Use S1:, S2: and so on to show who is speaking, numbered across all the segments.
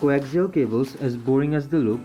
S1: Coaxial cables, as boring as they look,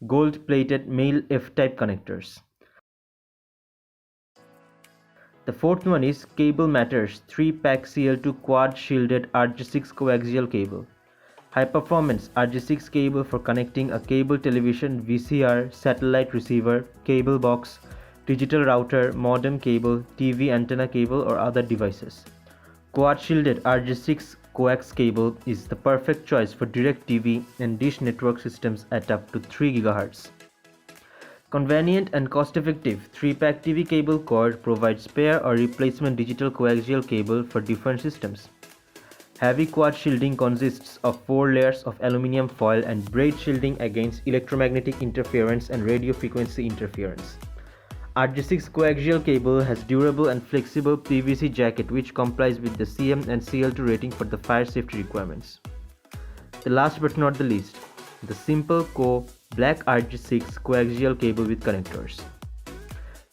S1: gold-plated male F-type connectors. The fourth one is Cable Matters 3-pack CL2 quad-shielded RJ6 coaxial cable. High-performance RJ6 cable for connecting a cable television, VCR, satellite receiver, cable box, digital router, modem cable, TV antenna cable or other devices. Quad-shielded RJ6 coax cable is the perfect choice for DirecTV and dish network systems at up to 3 GHz. Convenient and cost-effective 3-pack TV cable cord provides spare or replacement digital coaxial cable for different systems. Heavy quad shielding consists of 4 layers of aluminum foil and braid shielding against electromagnetic interference and radio frequency interference. RJ6 coaxial cable has durable and flexible PVC jacket which complies with the CM and CL2 rating for the fire safety requirements. The last but not the least, the Simple Co. Black RJ6 coaxial cable with connectors.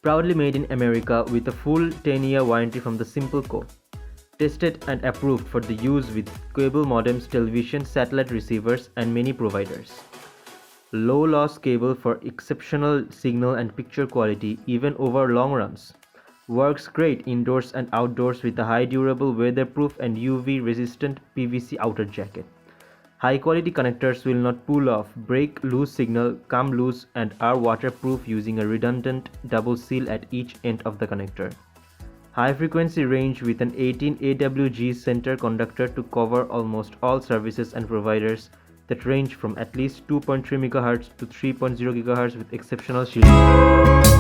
S1: Proudly made in America with a full 10-year warranty from the Simple Co. Tested and approved for the use with cable modems, television, satellite receivers and many providers. Low loss cable for exceptional signal and picture quality even over long runs. Works great indoors and outdoors with a high durable, weatherproof and UV resistant PVC outer jacket. High quality connectors will not pull off, break, lose signal, come loose and are waterproof using a redundant double seal at each end of the connector. High frequency range with an 18 AWG center conductor to cover almost all services and providers that range from at least 2.3 MHz to 3.0 GHz with exceptional shielding.